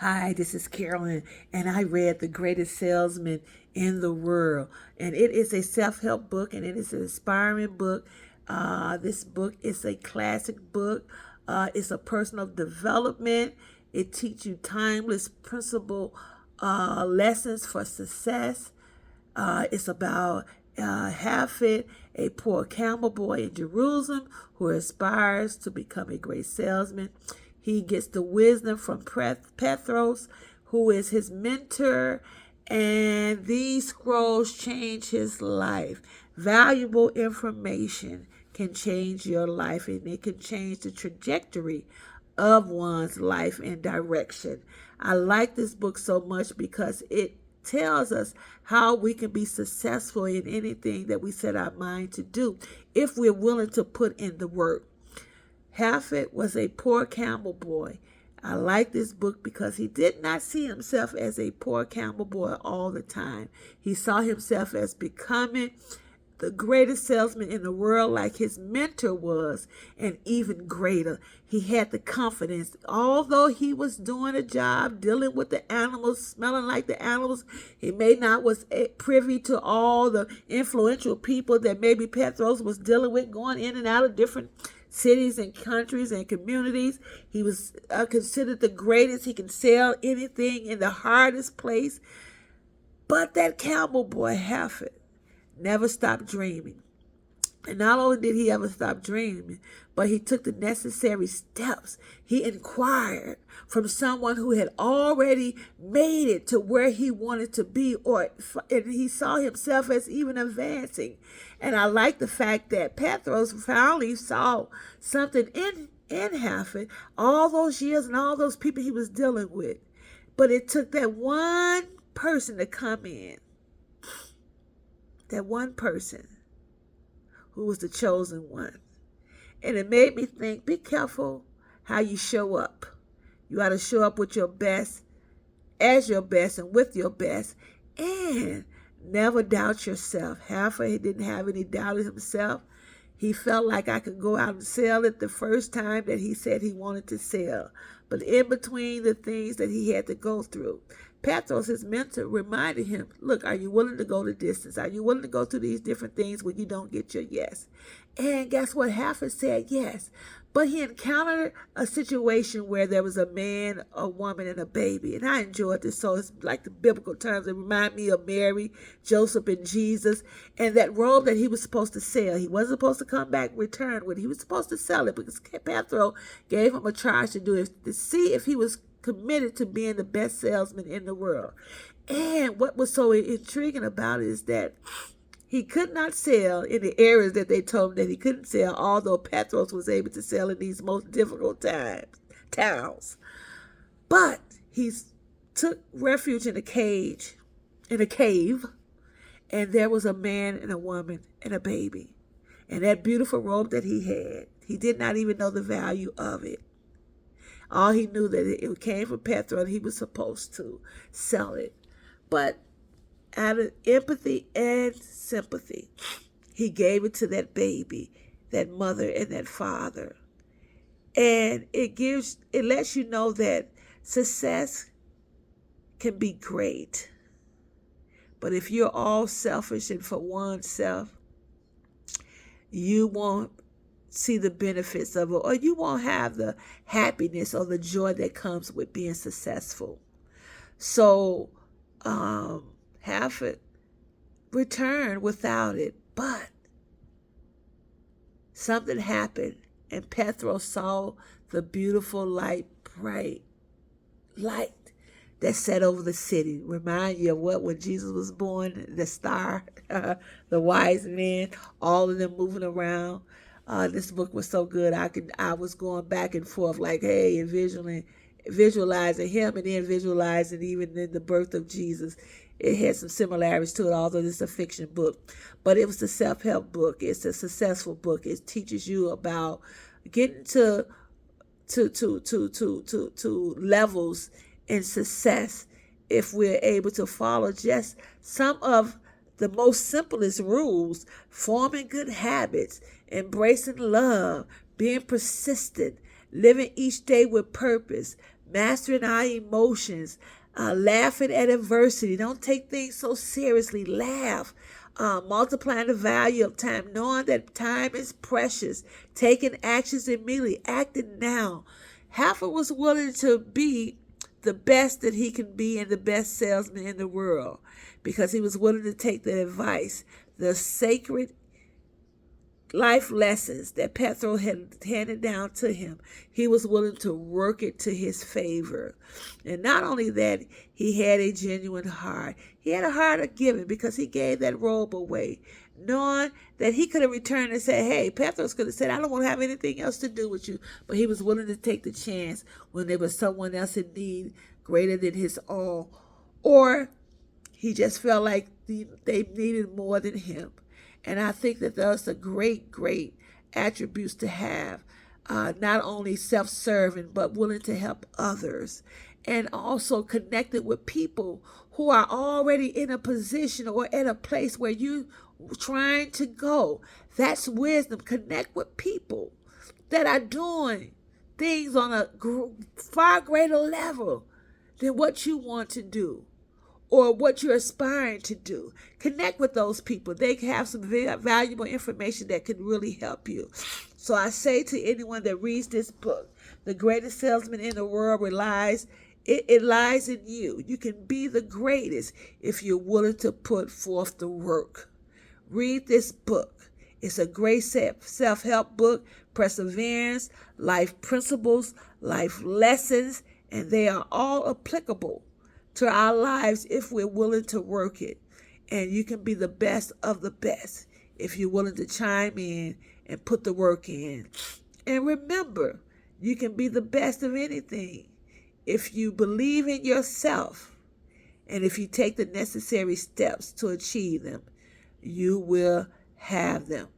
Hi, this is Carolyn, and I read The Greatest Salesman in the World. And it is a self help book, and it is an inspiring book. This book is a classic book, it's a personal development. It teaches you timeless principle lessons for success. It's about Hafid, a poor camel boy in Jerusalem who aspires to become a great salesman. He gets the wisdom from Petros, who is his mentor, and these scrolls change his life. Valuable information can change your life, and it can change the trajectory of one's life and direction. I like this book so much because it tells us how we can be successful in anything that we set our mind to do if we're willing to put in the work. Hafid was a poor camel boy. I like this book because he did not see himself as a poor camel boy all the time. He saw himself as becoming the greatest salesman in the world, like his mentor was, and even greater. He had the confidence. Although he was doing a job dealing with the animals, smelling like the animals, he may not was privy to all the influential people that maybe Petros was dealing with, going in and out of different cities and countries and communities. He was considered the greatest. He can sell anything in the hardest place. But that camel boy, Hafid, never stopped dreaming. And not only did he ever stop dreaming, but he took the necessary steps. He inquired from someone who had already made it to where he wanted to be, and he saw himself as even advancing. And I like the fact that Petros finally saw something in Hafid all those years and all those people he was dealing with. But it took that one person to come in. That one person who was the chosen one. And it made me think, be careful how you show up. You got to show up with your best, as your best, and with your best. And never doubt yourself. He didn't have any doubt in himself. He felt like I could go out and sell it the first time that he said he wanted to sell. But in between the things that he had to go through, Petros, his mentor, reminded him, look, are you willing to go the distance? Are you willing to go through these different things when you don't get your yes? And guess what? Hafid said yes. But he encountered a situation where there was a man, a woman, and a baby. And I enjoyed this. So it's like the biblical terms. It reminded me of Mary, Joseph, and Jesus. And that robe that he was supposed to sell. He wasn't supposed to come back and return with it. He was supposed to sell it because Petros gave him a charge to do it, to see if he was committed to being the best salesman in the world. And what was so intriguing about it is that he could not sell in the areas that they told him that he couldn't sell, although Petros was able to sell in these most difficult towns. But he took refuge in a cave, and there was a man and a woman and a baby. And that beautiful robe that he had, he did not even know the value of it. All he knew that it came from Petros and he was supposed to sell it. But out of empathy and sympathy, he gave it to that baby, that mother and that father. And it lets you know that success can be great. But if you're all selfish and for oneself, you won't see the benefits of it, or you won't have the happiness or the joy that comes with being successful. So Hafid returned without it, but something happened, and Petros saw the beautiful bright light that set over the city. Remind you of when Jesus was born, the star, the wise men, all of them moving around. This book was so good. I was going back and forth like, hey, and visualizing him, and then visualizing even in the birth of Jesus. It had some similarities to it, although it's a fiction book. But it was a self-help book. It's a successful book. It teaches you about getting to levels in success if we're able to follow just some of the most simplest rules: forming good habits, embracing love, being persistent, living each day with purpose, mastering our emotions, laughing at adversity. Don't take things so seriously. Laugh. Multiplying the value of time, knowing that time is precious, taking actions immediately, acting now. Halford was willing to be the best that he can be and the best salesman in the world because he was willing to take the advice, the sacred life lessons that Petro had handed down to him. He was willing to work it to his favor. And not only that, he had a genuine heart. He had a heart of giving because he gave that robe away, knowing that he could have returned and said, hey, Petros could have said, I don't want to have anything else to do with you. But he was willing to take the chance when there was someone else in need greater than his own. Or he just felt like they needed more than him. And I think that those are great, great attributes to have. Not only self-serving, but willing to help others. And also connected with people who are already in a position or at a place where you're trying to go. That's wisdom. Connect with people that are doing things on a far greater level than what you want to do, or what you're aspiring to do. Connect with those people. They have some very valuable information that could really help you. So I say to anyone that reads this book, the greatest salesman in the world lies in you. You can be the greatest if you're willing to put forth the work. Read this book. It's a great self-help book, perseverance, life principles, life lessons, and they are all applicable to our lives if we're willing to work it. And you can be the best of the best if you're willing to chime in and put the work in. And remember, you can be the best of anything if you believe in yourself and if you take the necessary steps to achieve them. You will have them.